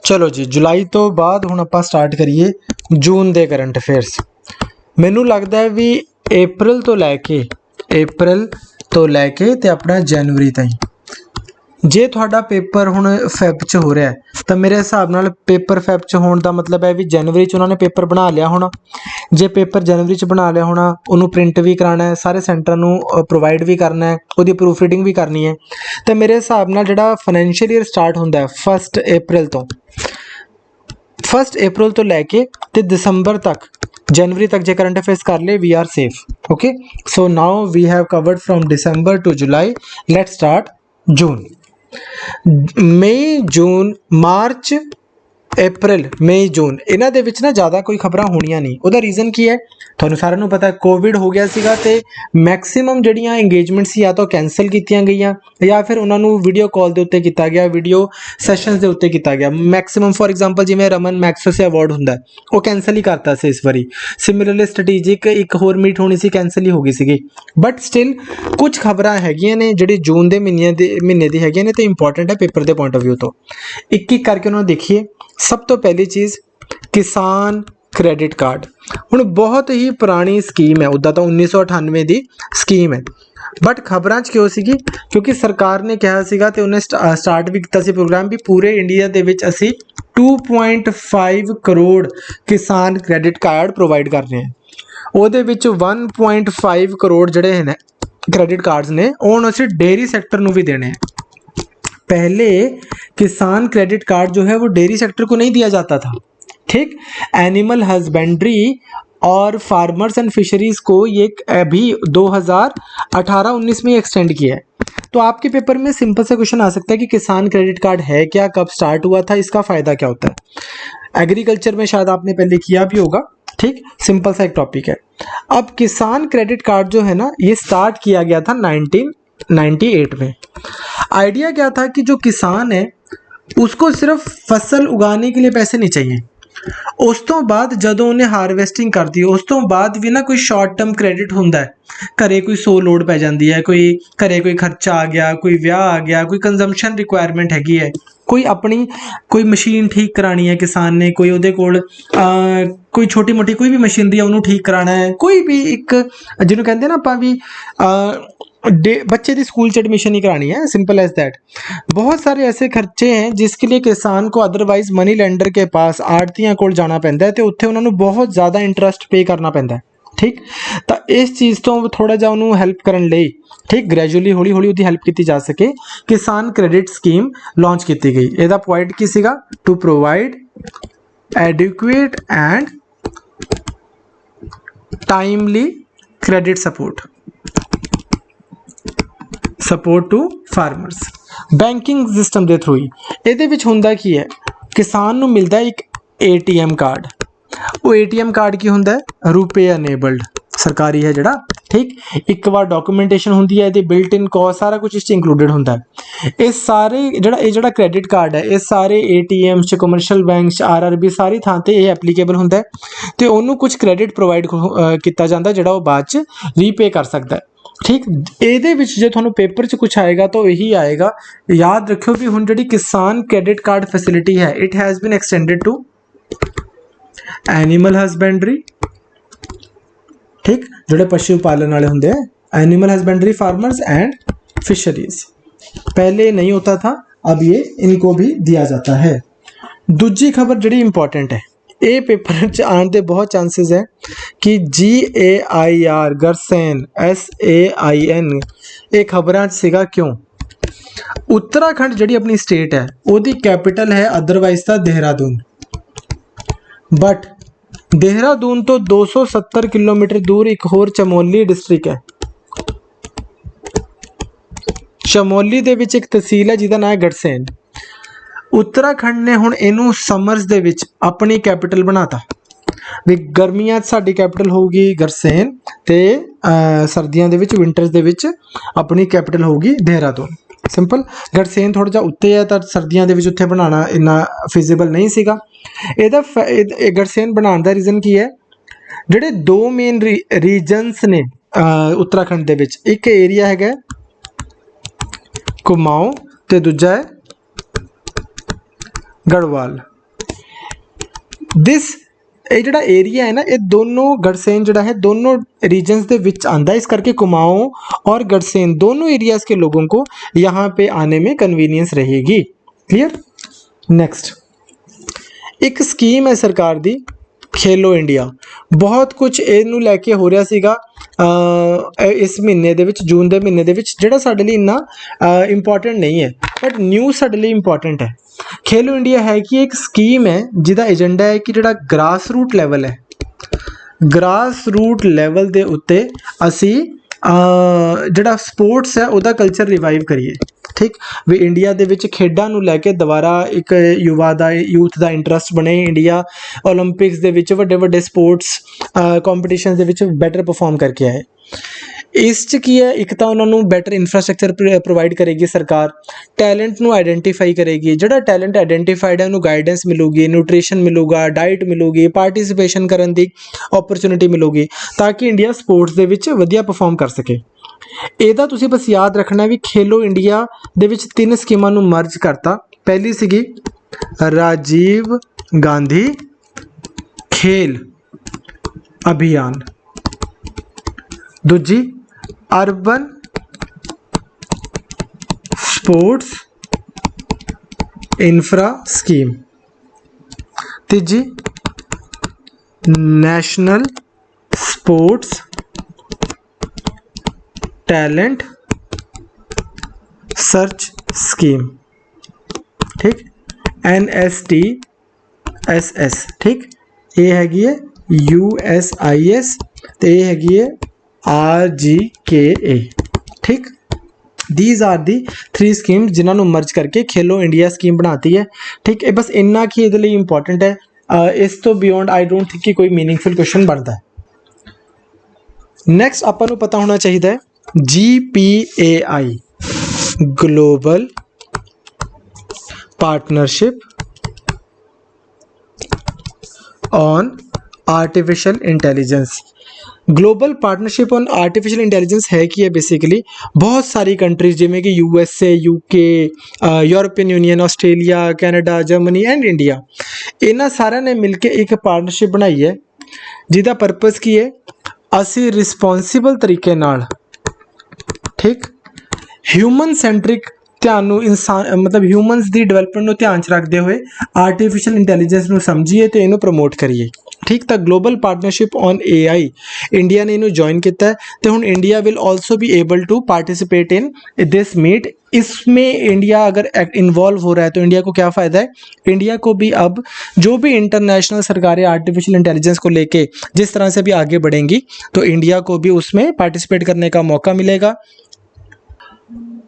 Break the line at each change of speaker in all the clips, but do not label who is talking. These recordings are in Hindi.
चलो जी, जुलाई तो बाद हुण आपां स्टार्ट करिए जून दे करंट अफेयर्स। मैनू लगता है भी अप्रैल तो लैके ते अपना जनवरी ताईं जे तुहाडा पेपर हुण फैब च हो रहा है तो मेरे हिसाब नाल पेपर फैब च होने का मतलब है भी जनवरी च उन्होंने पेपर बना लिया होना। जे पेपर जनवरी च बना लिया होना, उन्होंने प्रिंट भी कराना है, सारे सेंटर नूं प्रोवाइड भी करना है, उसकी प्रूफ रीडिंग भी करनी है। तो मेरे हिसाब नाल जिहड़ा फाइनैंशियल ईयर स्टार्ट होंदा है 1 अप्रैल तो लैके ते दिसंबर तक, जनवरी तक जे करंट अफेयर्स कर ले we are safe. Okay, so now we have covered from December to July. Let's start June. May June March April May June इन्हां दे विच ना ज़्यादा कोई खबरां होणियां नहीं। उहदा रीज़न की है तुहानूं सारिआं नूं पता है, कोविड हो गया सीगा ते मैक्सीमम जिहड़ियां इंगेजमेंट सी या तो कैंसल कीतियां गईयां या फिर उन्हां नूं वीडियो कॉल दे उत्ते कीता गया, वीडियो सैशनस दे उत्ते कीता गया। मैक्सीमम फॉर एग्जांपल जिवें रमन मैग्सेसे अवार्ड हुंदा है वो कैंसल ही करता सी इस वारी। सिमिलरली स्ट्रैटेजिक एक होर मीट होनी सी, कैंसल ही हो गई सीगी। बट स्टिल कुछ खबरां हैगियां ने जिहड़ी जून दे महीने दी हैगियां ने ते इंपॉर्टेंट है पेपर के पॉइंट ऑफ व्यू तो। एक करके उन्होंने देखिए। सब तो पहली चीज़ किसान क्रेडिट कार्ड। हुण बहुत ही पुरानी स्कीम है, उदा तो 1998 की स्कीम है, बट खबरां च क्यों सीगी क्योंकि सरकार ने कहा सीगा ते उन्हें स्टार्ट भी किया प्रोग्राम भी पूरे इंडिया दे विच असी 2.5 करोड़ किसान क्रेडिट कार्ड प्रोवाइड कर रहे हैं। ਉਹਦੇ ਵਿੱਚ 1.5 करोड़ ਜਿਹੜੇ हैं क्रेडिट कार्ड्स ने ਉਹ ਅਸੀਂ डेयरी सेक्टर ਨੂੰ भी देने हैं। पहले किसान क्रेडिट कार्ड जो है वो डेयरी सेक्टर को नहीं दिया जाता था, ठीक। एनिमल हस्बेंड्री और फार्मर्स एंड फिशरीज को ये अभी 2018-19 में एक्सटेंड किया है। तो आपके पेपर में सिंपल सा क्वेश्चन आ सकता है कि किसान क्रेडिट कार्ड है क्या, कब स्टार्ट हुआ था, इसका फ़ायदा क्या होता है। एग्रीकल्चर में शायद आपने पहले किया भी होगा, ठीक। सिंपल सा एक टॉपिक है। अब किसान क्रेडिट कार्ड जो है ना ये स्टार्ट किया गया था 1998 में। आइडिया क्या था कि जो किसान है उसको सिर्फ फसल उगाने के लिए पैसे नहीं चाहिए, उस तो बाद जदों उन्हें हारवेस्टिंग कर दी उस तो बाद भी ना कोई शॉर्ट टर्म क्रेडिट होंदा है। घरे कोई 100 लोड पै जाती है, कोई घरे कोई खर्चा आ गया, कोई ब्याह आ गया, कोई कंजम्पशन रिक्वायरमेंट हैगी है, कोई अपनी कोई मशीन ठीक करानी है किसान ने, कोई उहदे कोल कोई छोटी मोटी कोई भी मशीनरी है उन्होंने ठीक कराना है, कोई भी एक जिन्होंने कहते हैं ना आपां भी बच्चे की स्कूल च एडमिशन ही करानी है, सिंपल एज दैट। बहुत सारे ऐसे खर्चे हैं जिसके लिए किसान को अदरवाइज मनी लेंडर के पास आड़तियां कोल जाना पैंदा है तो उत्थे उन्होंने बहुत ज़्यादा इंटरस्ट पे करना पैंदा है, ठीक। तो इस चीज़ तो थोड़ा जा उन्होंने हैल्प करने लई, ठीक, ग्रैजुअली हौली हौली उसकी हैल्प की जा सके किसान क्रेडिट स्कीम लॉन्च की गई। इसका पॉइंट की सीगा to provide adequate and timely credit support to farmers banking system के थ्रू ही। ये हुंदा की है किसान नूं मिलता है एक ATM कार्ड। वो ATM कार्ड की हुंदा है रुपे अनेबल्ड, सरकारी है जड़ा, ठीक। एक बार डॉक्यूमेंटेशन होंदी है, बिल्ट इन कॉस्ट सारा कुछ इस इंक्लूडेड होंदा है। ये सारे जड़ा क्रेडिट कार्ड है ये सारे ATM च कमर्शियल बैंक RRB सारी थां ते ये एप्लीकेबल होंदा है तो उन्होंने कुछ क्रेडिट प्रोवाइड किया जाता है जड़ा वो बाद च रीपे कर सकता है, ठीक। ਇਹਦੇ ਵਿੱਚ ਜੇ ਤੁਹਾਨੂੰ पेपर च कुछ आएगा तो यही आएगा। याद रखियो भी हुण जिहड़ी किसान क्रेडिट कार्ड फैसिलिटी है it has been extended to animal husbandry, ठीक, जोड़े पशु पालन वाले होंगे animal husbandry farmers and fisheries. पहले नहीं होता था, अब ये इनको भी दिया जाता है। दूजी खबर जिहड़ी इंपॉर्टेंट है ये पेपर च आने के बहुत चांसेस है कि GAIR गरसेन SAIN ये खबरां सीगा क्यों। उत्तराखंड जिहड़ी अपनी स्टेट है उसकी कैपिटल है अदरवाइज था देहरादून, बट देहरादून तो 270 किलोमीटर दूर एक होर चमोली डिस्ट्रिक्ट है। चमोली दे विच एक तहसील है जिसका नाम है गड़सेन। उत्तराखंड ने हुण इनू समर्स दे विच अपनी कैपिटल बनाता भी गर्मियां साडी कैपिटल होगी गरसेन ते सर्दियां दे विच विंटर्स दे विच अपनी कैपिटल होगी देहरादून। सिंपल गरसेन थोड़ा जा उत्ते है तो सर्दियां दे विच उत्थे बनाना इन्ना फिजिबल नहीं सीगा। ਇਹਦਾ गरसेन बनाने का रीज़न की है ਜਿਹੜੇ दो मेन रीजनस ने उत्तराखंड दे विच, एक एरिया है कुमाऊं ते दूजा है गढ़वाल। दिस ਇਹ ਜਿਹੜਾ ਏਰੀਆ ਹੈ ਨਾ ਇਹ ਦੋਨੋਂ गढ़सेन ਜਿਹੜਾ है दोनों रीजन्स ਦੇ ਵਿੱਚ ਆਂਦਾ है, इस करके कुमाऊं और गढ़सेन दोनों एरियाज के लोगों को यहाँ पे आने में कन्वीनियंस रहेगी। क्लियर। नेक्स्ट एक स्कीम है सरकार दी खेलो इंडिया, बहुत कुछ ਇਹਨੂੰ ਲੈ ਕੇ ਹੋ ਰਿਹਾ ਸੀਗਾ ਇਸ ਮਹੀਨੇ ਦੇ ਵਿੱਚ, ਜੂਨ ਦੇ ਮਹੀਨੇ ਦੇ ਵਿੱਚ, ਜਿਹੜਾ ਸਾਡੇ ਲਈ ਇੰਨਾ ਇੰਪੋਰਟੈਂਟ ਨਹੀਂ ਹੈ ਬਟ ਨਿਊਜ਼ ਸਾਡੇ ਲਈ ਇੰਪੋਰਟੈਂਟ ਹੈ। खेलो इंडिया है कि एक स्कीम है जिहदा एजेंडा है कि जिहड़ा ग्रास रूट लैवल है, ग्रास रूट लैवल दे उत्ते असी जिहड़ा स्पोर्ट्स है उहदा कल्चर रिवाइव करिए। ठीक भी इंडिया दे विच खेडां नूं लैके दोबारा एक यूथ दा इंटरस्ट बने, इंडिया ओलंपिक्स दे विच वड्डे वड्डे स्पोर्ट्स कॉम्पीटिशन दे विच बैटर परफॉर्म करके आए। इस च की है, एक तो उन्होंने बैटर इंफ्रास्ट्रक्चर प्रोवाइड करेगी सरकार, टैलेंट नू आइडेंटिफाई करेगी, जिहड़ा टैलेंट आइडेंटिफाइड है उन्होंने गाइडेंस मिलूगी, न्यूट्रिशन मिलूगा, डाइट मिलूगी, पार्टिसिपेशन करन दी अपॉर्चुनिटी मिलूगी ताकि इंडिया स्पोर्ट्स दे विच वधिया परफॉर्म कर सके। ਇਹਦਾ ਤੁਸੀਂ बस याद रखना भी खेलो इंडिया ਦੇ ਵਿੱਚ 3 ਸਕੀਮਾਂ ਨੂੰ ਮਰਜ ਕਰਤਾ। ਪਹਿਲੀ ਸੀਗੀ राजीव गांधी खेल अभियान, दूजी अर्बन स्पोर्ट्स इंफ्रा स्कीम, तीजी national sports talent search scheme. ठीक NSTSS। ठीक ये हैगी है USIS तो ये हैगी है RGKA। ठीक दीज आर दी 3 स्कीम जिन्होंने मर्ज करके खेलो इंडिया स्कीम बनाती है। ठीक है बस इन्ना कि ये इंपॉर्टेंट है, इस तो बियॉन्ड आई डोंट थिंक कि कोई मीनिंगफुल क्वेश्चन बनता है। नैक्सट आपां नूं पता होना चाहिए GPAI global partnership on artificial intelligence. Global partnership on artificial intelligence है कि बेसिकली बहुत सारी कंट्रीज जिमें कि USA, UK, European union, Australia, Canada, Germany and India, इन्हां सारिਆਂ ने मिलके एक पार्टनरशिप बनाई है जिसका पर्पस की है असी रिस्पॉन्सिबल तरीके नाल, ठीक ह्यूमन सेंट्रिक ध्यान नूं इंसान मतलब ह्यूमनस दी डेवलपमेंट नूं ध्यान च रखते हुए आर्टिफिशियल इंटैलीजेंस नूं समझिए तो इनू प्रमोट करिए। ठीक तो global partnership on AI India ने इनू जॉइन किया है तो हुण India will also be able to participate in this meet. इसमें इंडिया अगर इन्वॉल्व हो रहा है तो इंडिया को क्या फ़ायदा है, इंडिया को भी अब जो भी इंटरनेशनल सरकारें आर्टिफिशियल इंटेलिजेंस को लेके जिस तरह से भी आगे बढ़ेंगी तो इंडिया को भी उसमें पार्टिसिपेट करने का मौका मिलेगा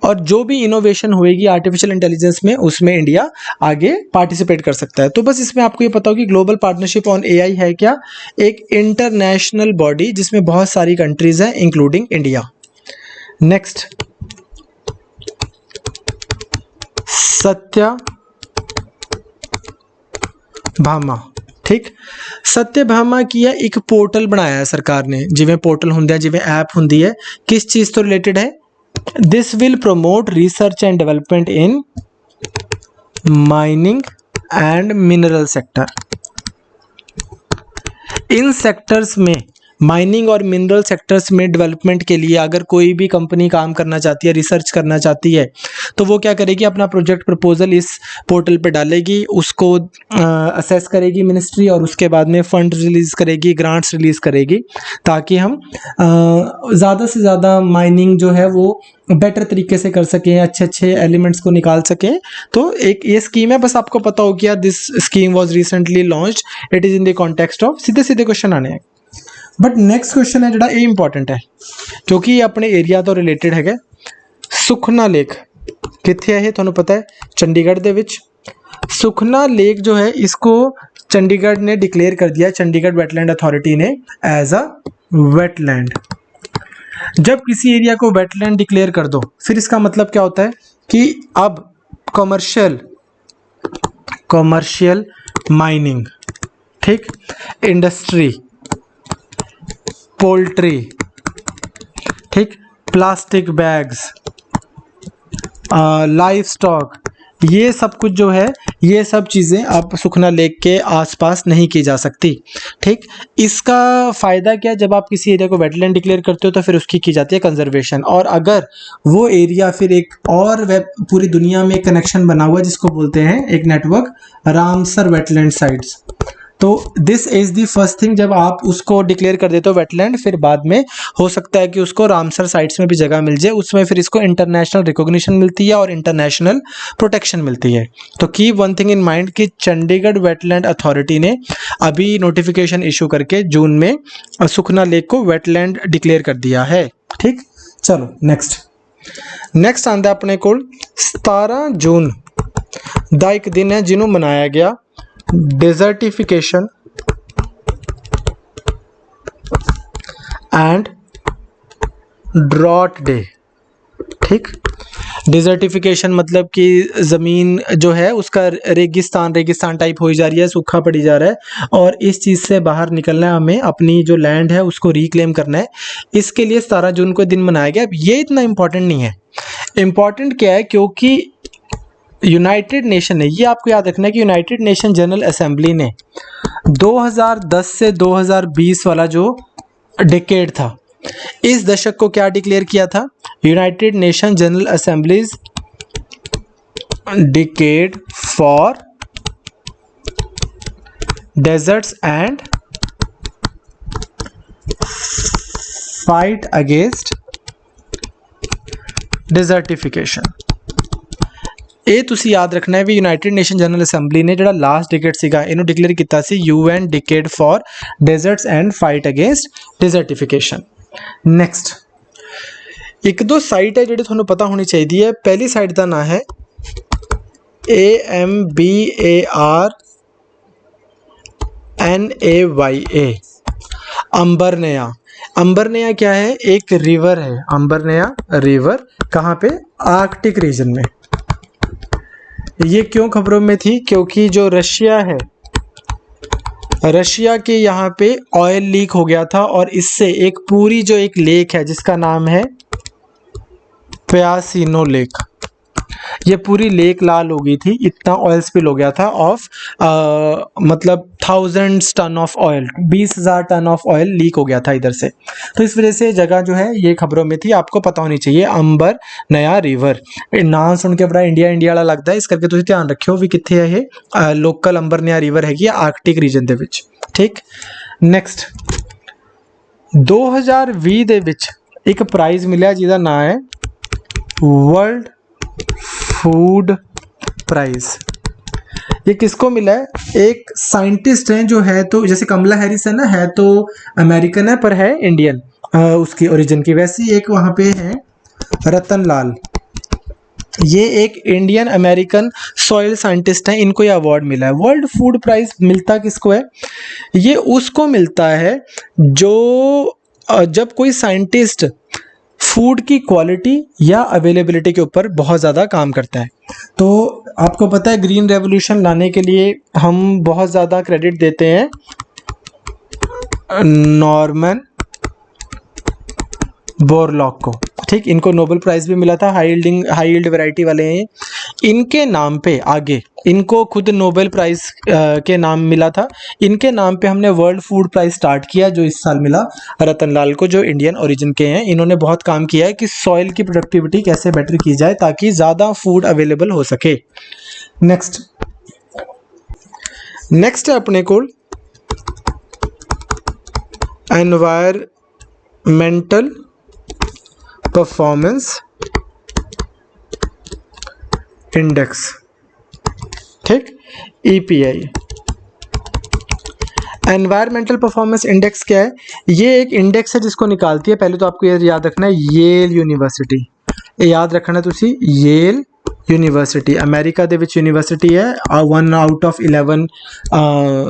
और जो भी इनोवेशन होएगी आर्टिफिशियल इंटेलिजेंस में उसमें इंडिया आगे पार्टिसिपेट कर सकता है। तो बस इसमें आपको ये पता हो कि ग्लोबल पार्टनरशिप ऑन AI है क्या, एक इंटरनेशनल बॉडी जिसमें बहुत सारी कंट्रीज हैं इंक्लूडिंग इंडिया। नेक्स्ट सत्यभामा। ठीक सत्यभामा की है एक पोर्टल बनाया है सरकार ने, जिवें पोर्टल होंगे जिवें ऐप होंगी है, किस चीज़ तो रिलेटेड है, this will promote research and development in mining and mineral sector। In sectors में माइनिंग और मिनरल सेक्टर्स में डेवलपमेंट के लिए अगर कोई भी कंपनी काम करना चाहती है, रिसर्च करना चाहती है तो वो क्या करेगी, अपना प्रोजेक्ट प्रपोजल इस पोर्टल पे डालेगी, उसको असेस करेगी मिनिस्ट्री और उसके बाद में फंड रिलीज़ करेगी, ग्रांट्स रिलीज़ करेगी ताकि हम ज़्यादा से ज़्यादा माइनिंग जो है वो बेटर तरीके से कर सकें, अच्छे अच्छे एलिमेंट्स को निकाल सकें। तो एक ये स्कीम है, बस आपको पता हो गया this scheme was recently launched, it is in the context of, सीधे सीधे क्वेश्चन आने हैं। बट नैक्सट क्वेश्चन है जोड़ा ये इंपॉर्टेंट है क्योंकि ये अपने एरिया तो रिलेटेड है। सुखना लेक कित्थे है, ये तुहानूं पता है चंडीगढ़ दे विच। सुखना लेक जो है इसको चंडीगढ़ ने डिक्लेयर कर दिया, चंडीगढ़ वेटलैंड अथॉरिटी ने एज अ वेटलैंड। जब किसी एरिया को वेटलैंड डिक्लेयर कर दो फिर इसका मतलब क्या होता है कि अब कमर्शियल माइनिंग, ठीक, इंडस्ट्री, पोल्ट्री, ठीक, प्लास्टिक बैग्स, लाइफ स्टॉक, ये सब कुछ जो है, ये सब चीज़ें आप सुखना लेक के आसपास नहीं की जा सकती। ठीक, इसका फ़ायदा क्या है, जब आप किसी एरिया को वेटलैंड डिक्लेयर करते हो तो फिर उसकी की जाती है कंजर्वेशन, और अगर वो एरिया फिर एक और पूरी दुनिया में कनेक्शन बना हुआ है जिसको बोलते हैं एक नेटवर्क, रामसर वेटलैंड साइट्स। तो this is the first thing, जब आप उसको डिक्लेयर कर देते हो वेटलैंड, फिर बाद में हो सकता है कि उसको रामसर साइट्स में भी जगह मिल जाए, उसमें फिर इसको इंटरनेशनल रिकॉग्निशन मिलती है और इंटरनेशनल प्रोटेक्शन मिलती है। तो keep one thing in mind कि चंडीगढ़ वेटलैंड अथॉरिटी ने अभी नोटिफिकेशन इशू करके जून में सुखना लेक को वेटलैंड डिक्लेयर कर दिया है। ठीक, चलो नेक्स्ट आंदा अपने को 17 जून ਦਾ एक दिन है जिन्हों मनाया गया डेजर्टिफिकेशन एंड ड्रॉट डे। ठीक, डिजर्टिफिकेशन मतलब कि ज़मीन जो है उसका रेगिस्तान टाइप हो जा रही है, सूखा पड़ी जा रहा है, और इस चीज़ से बाहर निकलना है हमें, अपनी जो लैंड है उसको रिक्लेम करना है। इसके लिए 17 जून को दिन मनाया गया। अब ये इतना इम्पॉर्टेंट नहीं है। इम्पॉर्टेंट क्या है, क्योंकि यूनाइटेड नेशन ने, ये आपको याद रखना है कि यूनाइटेड नेशन जनरल असेंबली ने 2010 से 2020 वाला जो डिकेड था, इस दशक को क्या डिक्लेयर किया था, United Nation General Assemblies decade for deserts and fight against desertification. ਇਹ ਤੁਸੀਂ याद रखना है भी यूनाइटेड नेशन जनरल असैंबली ने ਜਿਹੜਾ ਲਾਸਟ ਡਿਕੇਡ ਸੀਗਾ ਇਹਨੂੰ ਡਿਕਲੇਅਰ ਕੀਤਾ ਸੀ UN decade for deserts and fight against desertification. Next एक दो साइट है ਜਿਹੜੀ ਤੁਹਾਨੂੰ पता होनी चाहिए है। पहली साइट का नाम है AMBARNAYA अंबरनया। अंबरनया क्या है, एक रिवर है, अंबरनया रिवर कहाँ पे, आर्कटिक रीजन में। ये क्यों खबरों में थी, क्योंकि जो रशिया है, रशिया के यहाँ पे ऑयल लीक हो गया था, और इससे एक पूरी जो एक लेक है जिसका नाम है प्यासिनो लेक, ये पूरी लेक लाल हो गई थी, इतना ऑयल स्पिल हो गया था ऑफ मतलब 1000 ton of oil, 20,000 ton of oil leak हो गया था इधर से। तो इस वजह से जगह जो है ये खबरों में थी, आपको पता होनी चाहिए। अंबर नया रिवर, नाम सुन के बड़ा इंडिया इंडिया वाला लगता है, इस करके तुम ध्यान रखियो भी कितने है ये लोकल अंबर नया रिवर हैगी आर्कटिक रीजन दे विच। ठीक, नेक्स्ट 2020 ਦੇ ਵਿੱਚ एक प्राइज़ मिला जिसका नाम है वर्ल्ड फूड प्राइज। ये किसको मिला है, एक साइंटिस्ट हैं जो है, तो जैसे कमला हैरिस है ना, है तो अमेरिकन है पर है इंडियन उसकी ओरिजिन की, वैसे एक वहाँ पे है रतन लाल, ये एक इंडियन अमेरिकन सॉइल साइंटिस्ट हैं, इनको ये अवार्ड मिला है। वर्ल्ड फूड प्राइज मिलता किसको है, ये उसको मिलता है जो जब कोई साइंटिस्ट फूड की क्वालिटी या अवेलेबिलिटी के ऊपर बहुत ज़्यादा काम करता है। तो आपको पता है ग्रीन रेवोल्यूशन लाने के लिए हम बहुत ज़्यादा क्रेडिट देते हैं नॉर्मन बोरलॉग को। ठीक, इनको नोबेल प्राइज़ भी मिला था, हाई यील्ड वैरायटी वाले हैं। इनके नाम पे आगे, इनको खुद नोबेल प्राइज़ के नाम मिला था, इनके नाम पे हमने वर्ल्ड फूड प्राइज़ स्टार्ट किया जो इस साल मिला रतन लाल को, जो इंडियन ओरिजिन के हैं। इन्होंने बहुत काम किया है कि सॉइल की प्रोडक्टिविटी कैसे बेटर की जाए ताकि ज़्यादा फूड अवेलेबल हो सके। नेक्स्ट है अपने को एनवायरमेंटल परफॉर्मेंस इंडेक्स। ठीक, EPI एनवायरमेंटल परफॉर्मेंस इंडेक्स क्या है, ये एक इंडेक्स है जिसको निकालती है, पहले तो आपको ये याद रखना है येल यूनिवर्सिटी, ये याद रखना तुसी, येल यूनिवर्सिटी अमेरिका दे विच यूनिवर्सिटी है, 1 out of 11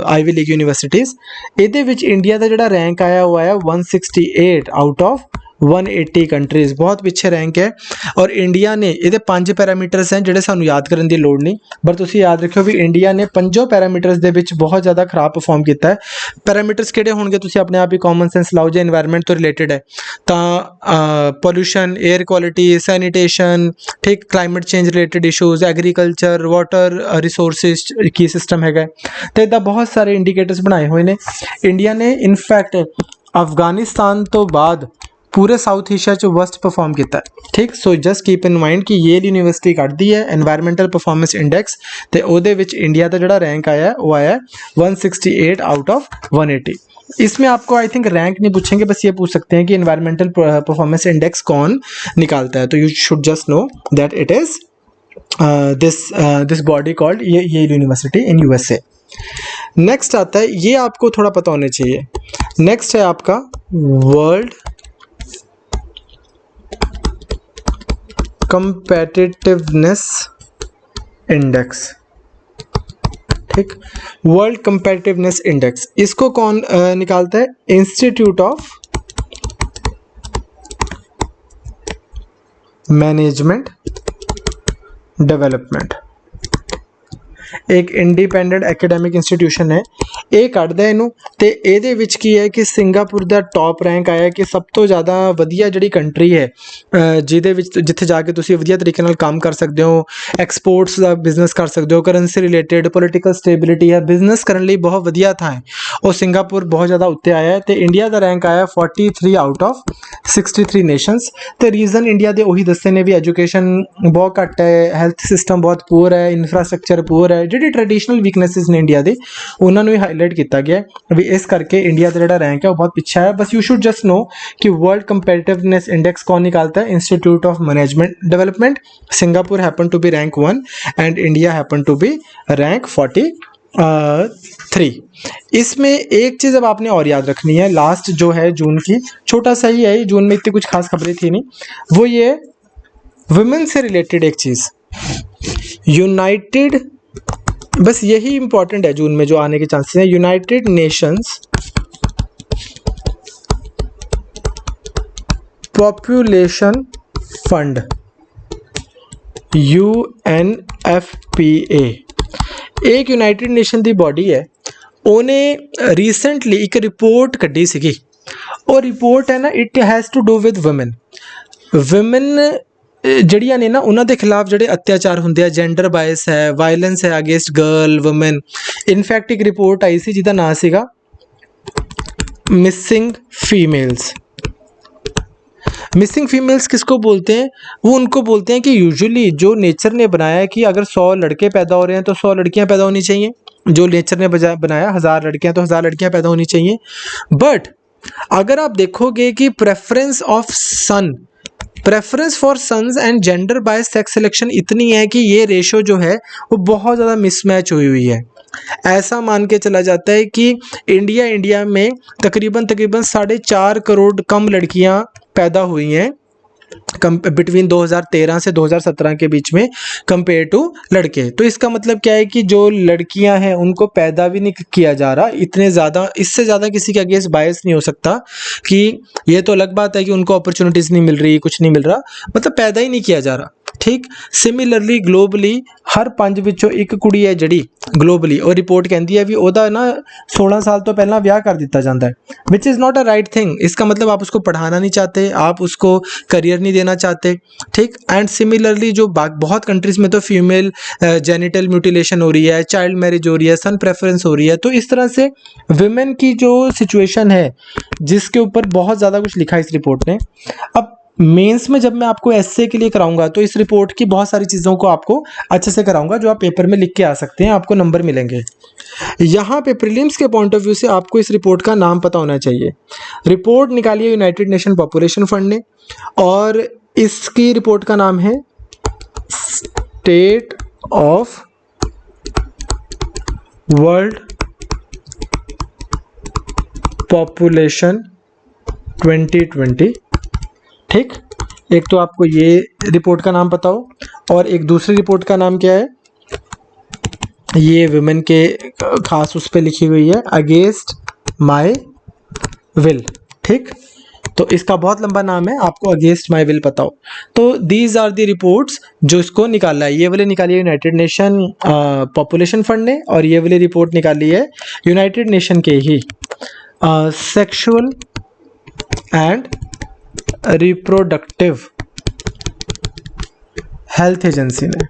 Ivy League universities. ਇਹਦੇ ਵਿੱਚ इंडिया का जोड़ा रैंक आया हुआ है 168 आउट ऑफ 180 कंट्रीज, बहुत ਪਿੱਛੇ ਰੈਂਕ ਹੈ। ਔਰ ਇੰਡੀਆ ਨੇ ਇਹਦੇ 5 ਪੈਰਾਮੀਟਰਸ हैं ਜਿਹੜੇ ਸਾਨੂੰ ਯਾਦ ਕਰਨ ਦੀ ਲੋੜ ਨਹੀਂ, ਪਰ ਤੁਸੀਂ ਯਾਦ ਰੱਖਿਓ ਵੀ ਇੰਡੀਆ ਨੇ 5 ਪੈਰਾਮੀਟਰਸ ਦੇ ਵਿੱਚ ਬਹੁਤ ਜ਼ਿਆਦਾ ਖਰਾਬ ਪਰਫਾਰਮ ਕੀਤਾ ਹੈ। ਪੈਰਾਮੀਟਰਸ ਕਿਹੜੇ ਹੋਣਗੇ ਤੁਸੀਂ ਆਪਣੇ ਆਪ ਹੀ ਕਾਮਨ ਸੈਂਸ ਲਾਓ, ਜੇ এনवायरमेंट ਤੋਂ ਰਿਲੇਟਡ ਹੈ ਤਾਂ ਪੋਲੂਸ਼ਨ, 에ਅਰ ਕੁਆਲਿਟੀ, ਸੈਨੀਟੇਸ਼ਨ, ਠੀਕ, climate change related issues, agriculture, water resources ਕੀ ਸਿਸਟਮ ਹੈਗਾ, ਤੇ ਇਦਾਂ ਬਹੁਤ ਸਾਰੇ ਇੰਡੀਕੇਟਰਸ ਬਣਾਏ ਹੋਏ ਨੇ। ਇੰਡੀਆ ਨੇ ਇਨਫੈਕਟ ਅਫਗਾनिस्तान ਤੋਂ ਬਾਅਦ पूरे साउथ एशिया च वर्स्ट परफॉर्म किया है। ठीक, so just keep in mind कि येल यूनिवर्सिटी कटती है एनवायरमेंटल परफॉर्मेंस इंडेक्स, तो ਉਹਦੇ ਵਿੱਚ इंडिया का जोड़ा रैंक आया वो आया 168 आउट ऑफ 180। इसमें आपको आई थिंक रैंक नहीं पूछेंगे, बस ये पूछ सकते हैं कि एनवायरमेंटल परफॉर्मेंस इंडेक्स कौन निकालता है, तो you should just know that it is this body called Yale university in USA। Next आता है, ये आपको थोड़ा पता होना चाहिए, नेक्स्ट है आपका वर्ल्ड कंपेटिटिवनेस इंडेक्स। ठीक, वर्ल्ड कंपेटिटिवनेस इंडेक्स, इसको कौन निकालता है? इंस्टीट्यूट ऑफ मैनेजमेंट डेवलपमेंट, एक इंडिपेंडेंट एकेडमिक इंस्टीट्यूशन है, ਇਹ ਕੱਢਦਾ ਇਹਨੂੰ। ਤੇ ਇਹਦੇ ਵਿੱਚ ਕੀ ਹੈ ਕਿ ਸਿੰਗਾਪੁਰ ਦਾ ਟੌਪ ਰੈਂਕ ਆਇਆ ਕਿ ਸਭ ਤੋਂ ਜ਼ਿਆਦਾ ਵਧੀਆ ਜਿਹੜੀ ਕੰਟਰੀ ਹੈ ਜਿਹਦੇ ਵਿੱਚ ਜਿੱਥੇ ਜਾ ਕੇ ਤੁਸੀਂ ਵਧੀਆ ਤਰੀਕੇ ਨਾਲ ਕੰਮ ਕਰ ਸਕਦੇ ਹੋ, ਐਕਸਪੋਰਟਸ ਦਾ ਬਿਜ਼ਨਸ ਕਰ ਸਕਦੇ ਹੋ, ਕਰੰਸੀ ਰਿਲੇਟਡ, ਪੋਲੀਟੀਕਲ ਸਟੇਬਿਲਿਟੀ ਹੈ, ਬਿਜ਼ਨਸ ਕਰਨ ਲਈ ਬਹੁਤ ਵਧੀਆ ਥਾਂ ਹੈ, ਉਹ ਸਿੰਗਾਪੁਰ ਬਹੁਤ ਜ਼ਿਆਦਾ ਉੱਤੇ ਆਇਆ ਹੈ। ਤੇ ਇੰਡੀਆ ਦਾ ਰੈਂਕ ਆਇਆ 43 ਆਊਟ ਆਫ 63 ਨੇਸ਼ਨਸ। ਤੇ ਰੀਜ਼ਨ ਇੰਡੀਆ ਦੇ ਉਹੀ ਦੱਸੇ ਨੇ ਵੀ ਐਜੂਕੇਸ਼ਨ ਬਹੁਤ ਘੱਟ ਹੈ, ਹੈਲਥ ਸਿਸਟਮ ਬਹੁਤ ਪੂਅਰ ਹੈ, ਇਨਫਰਾਸਟਰਕਚਰ ਪੂਅਰ ਹੈ, ਜਿਹੜੀ ਟ੍ਰੈਡੀਸ਼ਨਲ ਵੀਕਨੈਸਿਸ ਨੇ ਇੰਡੀਆ ਦੇ ਉਹਨਾਂ ਨੂੰ हाईलाइट किया गया भी, इस करके इंडिया का जो रैंक है वो बहुत पीछे है। बस यू शुड जस्ट नो कि वर्ल्ड कंपेटिटिवनेस इंडेक्स कौन निकालता है? Institute of management development. Singapore happen to be rank 1 and India happen to be rank 43। इसमें एक चीज़ अब आपने और याद रखनी है, लास्ट जो है जून की, छोटा सा ही है, जून में इतनी कुछ खास खबरें थी नहीं, वो ये वुमेन से रिलेटेड एक चीज़ यूनाइटेड, बस यही इंपॉर्टेंट है जून में जो आने के चांसेस हैं। United Nations population fund UNFPA एक यूनाइटेड नेशन की बॉडी है, उन्हें रीसेंटली एक रिपोर्ट कढ़ी सीगी, और रिपोर्ट है ना, it has to do with women ਜਿਹੜੀਆਂ ਨੇ ਨਾ ਉਹਨਾਂ ਦੇ ਖਿਲਾਫ ਜਿਹੜੇ ਅਤਿਆਚਾਰ ਹੁੰਦੇ ਆ, ਜੈਂਡਰ ਬਾਇਸ ਹੈ, ਵਾਇਲੈਂਸ ਹੈ ਅਗੇਂਸਟ ਗਰਲ ਵੂਮਨ। ਇਨਫੈਕਟ ਇੱਕ ਰਿਪੋर्ट आई सी ਜਿਹਦਾ ਨਾਂ ਸੀਗਾ मिसिंग फीमेल्स। मिसिंग फीमेल्स किसको बोलते हैं? वो उनको बोलते हैं कि यूजुअली जो नेचर ने बनाया है कि अगर 100 लड़के पैदा हो रहे हैं तो 100 लड़कियां पैदा होनी चाहिए, जो नेचर ने बनाया 1000 लड़कियां तो 1000 लड़कियां पैदा होनी चाहिए। बट अगर आप देखोगे कि preference for sons and gender bias sex selection इतनी है कि ये रेशो जो है वो बहुत ज़्यादा मिसमैच हुई है। ऐसा मान के चला जाता है कि इंडिया में तकरीबन 4.5 करोड़ कम लड़कियां पैदा हुई हैं बिटवीन 2013 से 2017 के बीच में कंपेयर टू लड़के। तो इसका मतलब क्या है कि जो लड़कियां हैं उनको पैदा भी नहीं किया जा रहा इतने ज़्यादा, इससे ज़्यादा किसी के अगेंस्ट बायस नहीं हो सकता कि ये तो अलग बात है कि उनको अपॉर्चुनिटीज़ नहीं मिल रही, कुछ नहीं मिल रहा, मतलब पैदा ही नहीं किया जा रहा। ठीक, सिमिलरली ग्लोबली हर 5 ਵਿੱਚੋਂ 1 ਕੁੜੀ ਹੈ ਜਿਹੜੀ ग्लोबली और रिपोर्ट कहती है भी ਉਹਦਾ ना 16 साल तो पहला ਵਿਆਹ कर दिता जाता है, which is not a right thing. इसका मतलब आप उसको पढ़ाना नहीं चाहते, आप उसको करियर नहीं देना चाहते। ठीक, एंड सिमिलरली जो बहुत कंट्रीज़ में तो फीमेल जेनिटल म्यूटिलेशन हो रही है, चाइल्ड मैरिज हो रही है, सन प्रेफरेंस हो रही है। तो इस तरह से विमेन की जो सिचुएशन है जिसके ऊपर बहुत ज़्यादा कुछ लिखा है इस रिपोर्ट ने। अब मेंस में जब मैं आपको एसए के लिए कराऊंगा तो इस रिपोर्ट की बहुत सारी चीज़ों को आपको अच्छे से कराऊंगा जो आप पेपर में लिख के आ सकते हैं, आपको नंबर मिलेंगे। यहाँ पे प्रीलिम्स के पॉइंट ऑफ व्यू से आपको इस रिपोर्ट का नाम पता होना चाहिए। रिपोर्ट निकाली है यूनाइटेड नेशन पॉपुलेशन फंड ने और इसकी रिपोर्ट का नाम है स्टेट ऑफ वर्ल्ड पॉपुलेशन 2020। ठीक, एक तो आपको ये रिपोर्ट का नाम पता हो और एक दूसरी रिपोर्ट का नाम क्या है, ये वुमेन के खास उस पर लिखी हुई है अगेंस्ट माय विल। ठीक, तो इसका बहुत लंबा नाम है, आपको अगेंस्ट माई विल पता हो। तो दीज आर द रिपोर्ट्स जो इसको निकाला है। ये वाली निकाली है यूनाइटेड नेशन पॉपुलेशन फंड ने, और ये वाली रिपोर्ट निकाली है यूनाइटेड नेशन के ही sexual and reproductive health agency ने।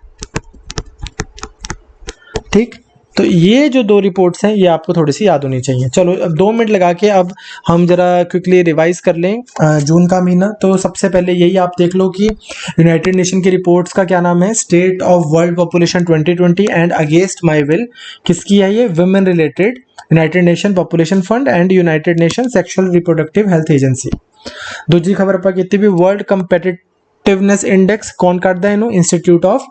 ठीक, तो ये जो दो रिपोर्ट्स हैं ये आपको थोड़ी सी याद होनी चाहिए। चलो अब 2 मिनट लगा के अब हम जरा क्विकली रिवाइज कर लें जून का महीना। तो सबसे पहले यही आप देख लो कि यूनाइटेड नेशन की रिपोर्ट्स का क्या नाम है, state of world population 2020 and against my will. किसकी है ये, women related, United nation population fund and United nation sexual reproductive health agency. दूजी खबर ਆਪਾਂ ਕੀਤੀ ਵੀ वर्ल्ड कंपेटिटिवनेस इंडेक्स कौन करता है इनू, इंस्टीट्यूट ऑफ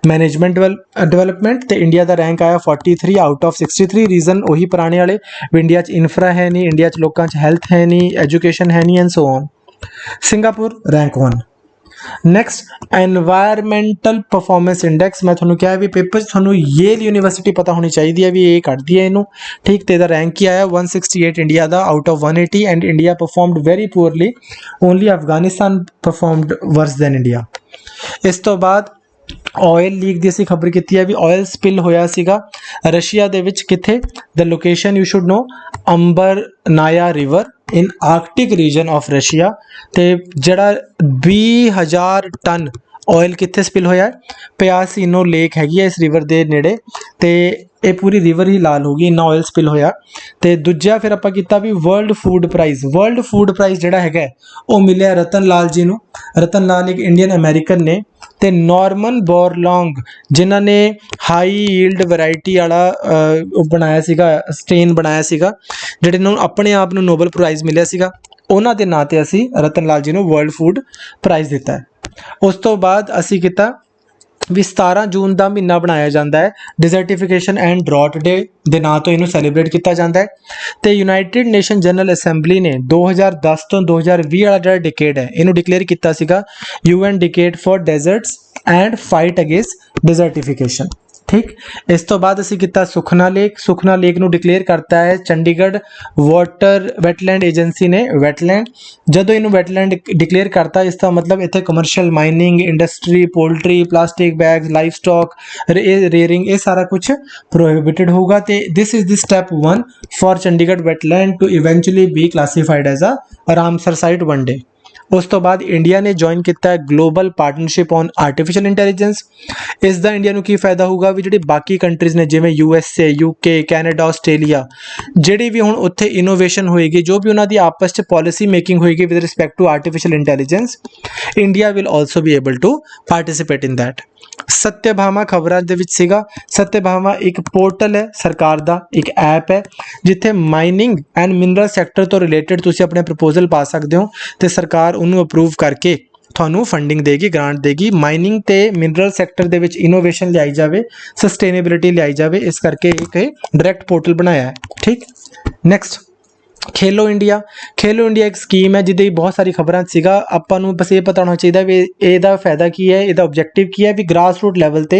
मैनेजमेंट डेवलपमेंट। तो इंडिया का रैंक आया 43 आउट ऑफ 63। रीजन वही पुराने वाले भी, इंडिया च इंफ्रा है नहीं, इंडिया च लोगों च हेल्थ है नहीं, एजुकेशन है नहीं, and so on. Singapore rank 1। Next environmental performance index. मैं थोड़ा क्या है भी पेपर थोड़ा येल यूनिवर्सिटी पता होनी चाहिए भी, ये कट दी है इनू। ठीक, तो रैंक क्या आया 168 इंडिया का out of 180, and India performed very poorly, only Afghanistan performed verse then India. इस तो बाद ऑयल लीक ਦੀ ਅਸੀਂ ਖਬਰ ਕੀਤੀ ਹੈ ਵੀ ऑयल स्पिल ਹੋਇਆ ਸੀਗਾ ਰਸ਼ੀਆ ਦੇ ਵਿੱਚ। ਕਿੱਥੇ, the location you should know, Ambarnaya river in Arctic region of Russia. तो जड़ा 20,000 टन ऑयल कितने स्पिल होया, प्यासीनो लेक हैगी है इस रिवर के नेड़े, तो ये पूरी रिवर ही लाल हो गई, इन्ना ऑयल स्पिल होया। तो दूजा फिर आपां कीता भी वर्ल्ड फूड प्राइज़ जिहड़ा हैगा वो मिलिया रतन लाल जी नूं। रतन लाल एक इंडियन अमेरिकन ने, तो नॉर्मन बोरलॉन्ग जिन्हां ने हाई यील्ड वैरायटी वाला बनाया सीगा, स्ट्रेन बनाया सीगा, जिहड़े नूं अपने आप नूं नोबल प्राइज़ मिलिया सीगा, उन्हां दे नां ते असीं रतन लाल जी नूं वर्ल्ड फूड प्राइज़ दिता है। उस तो बाद असीं कीता भी 17 जून का महीना बनाया जाता है डिजर्टिफिकेशन एंड ड्रॉट डे के नाम तो इनू सैलीब्रेट किया जाता है। तो यूनाइटेड नेशन जनरल असैंबली ने 2010 तो 2020 वाला जो डिकेड है इनू डिक्लेयर किया सीगा UN decade for deserts and fight against desertification. ठीक, इस तो बाद असी किता सुखना लेक नू डिक्लेयर करता है चंडीगढ़ वाटर वैटलैंड एजेंसी ने वैटलैंड। जदों इनू वैटलैंड डिक्लेयर करता इसका मतलब इत्थे commercial mining industry poultry plastic bags livestock rearing ये सारा कुछ प्रोहिबिटेड होगा। तो this is the step 1 for Chandigarh wetland to eventually be classified as a Ramsar site one day. उस तो बाद इंडिया ने ज्वाइन किया global partnership on artificial intelligence. इसका इंडिया को की फायदा होगा भी जी बाकी कंट्रीज़ ने जिमें USA UK कैनेडा ऑस्ट्रेलिया जी भी हूँ उत्थे इनोवेशन होएगी, जो भी उन्होंने आपस में पॉलिसी मेकिंग होएगी with respect to artificial intelligence, India will also be able to participate in that. Satyabhama खबरां दे विच सीगा, सत्यभामा एक पोर्टल है सरकार दा, एक ऐप है जिथे माइनिंग एंड मिनरल सैक्टर तो रिलेटेड तुसीं अपने प्रपोजल पा सकते हो, तो सरकार उन्होंने अप्रूव करके थानू फंडिंग देगी, ग्रांट देगी। माइनिंग ते मिनरल सैक्टर दे विच इनोवेशन लियाई जाए, सस्टेनेबिलिटी लियाई जाए, इस करके एक डायरैक्ट पोर्टल बनाया है। ठीक, नैक्सट खेलो इंडिया एक स्कीम है जिहदी बहुत सारी खबरां सीगा, आपां नूं बस ये पता होना चाहिए भी इहदा फायदा की है, इहदा ऑब्जेक्टिव की है भी ग्रास रूट लैवल ते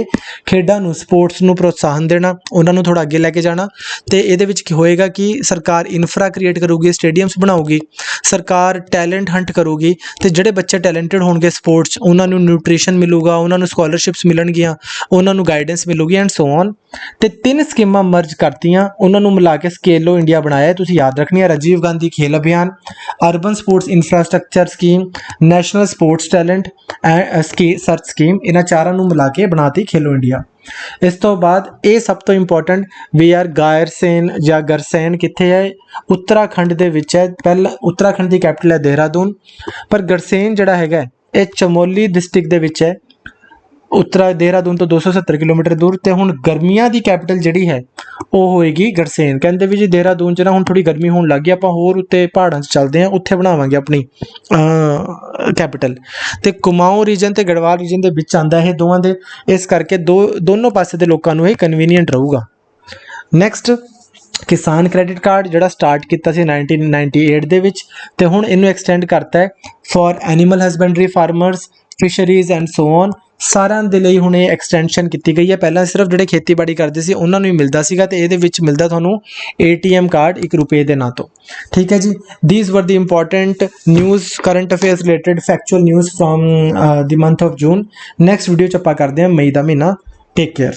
खेडां नूं स्पोर्ट्स नूं प्रोत्साहन देना, उन्हां नूं थोड़ा अगे लैके जाना। तो इहदे विच की होएगा कि सरकार इन्फ्रा क्रिएट करूगी, स्टेडियम्स बनाऊगी, सरकार टैलेंट हंट करूगी, तो जिहड़े बच्चे टैलेंटेड होणगे स्पोर्ट्स उन्हां नूं न्यूट्रीशन मिलूगा, उन्हां नूं स्कॉलरशिप्स मिलणगियां, उन्हां नूं गाइडेंस मिलूगी एंड सो ऑन। तो 3 स्कीमां मर्ज करतियां, उन्हां नूं मिला के स्केलो इंडिया बनाया। तुसीं याद रखनी है राजीव गांधी खेल अभियान, urban sports infrastructure scheme, national sports talent search scheme, इन्हां चारां नूं मिला के बनाती खेलो इंडिया। इस तो बाद ये सब तो इंपॉर्टेंट वी आर गायरसेन या गरसैन कित्थे है, उत्तराखंड दे विच है। पहला उत्तराखंड की कैपिटल है देहरादून, पर गरसैन जिहड़ा हैगा ये चमोली डिस्ट्रिक्ट दे विच है, उत्तरा देहरादून तो 270 किलोमीटर दूर। तो हुण गर्मियां की कैपिटल जिहड़ी है वो होएगी गरसैन। कहते भी जी देहरादून च ना हुण थोड़ी गर्मी होने लग गई, आपां होर उत्ते पहाड़ां च चलदे हां, उत्थे बनावांगे अपनी कैपिटल। तो कुमाऊं रीजन ते गढ़वाल रीजन दे विच आंदा है दोवां दे, इस करके दोनों पासे दे लोकां नूं ये कन्वीनियंट रहूगा। नैक्सट किसान क्रेडिट कार्ड जिहड़ा स्टार्ट किया 1998 दे विच, ते हुण इनू एक्सटेंड करता है for animal husbandry farmers fisheries and so on. ਸਾਰਿਆਂ ਦੇ ਲਈ ਹੁਣ ਇਹ ਐਕਸਟੈਂਸ਼ਨ ਕੀਤੀ ਗਈ ਹੈ। ਪਹਿਲਾਂ ਸਿਰਫ ਜਿਹੜੇ ਖੇਤੀਬਾੜੀ ਕਰਦੇ ਸੀ ਉਹਨਾਂ ਨੂੰ ਹੀ ਮਿਲਦਾ ਸੀਗਾ ਤੇ ਇਹਦੇ ਵਿੱਚ ਮਿਲਦਾ ਤੁਹਾਨੂੰ ATM ਕਾਰਡ 1 ਰੁਪਏ ਦੇ ਨਾਂ ਤੋਂ। ਠੀਕ ਹੈ ਜੀ, these were the important news current affairs related factual news from the month of June. Next video 'ਚ ਆਪਾਂ ਕਰਦੇ ਹਾਂ ਮਈ ਦਾ ਮਹੀਨਾ। Take care.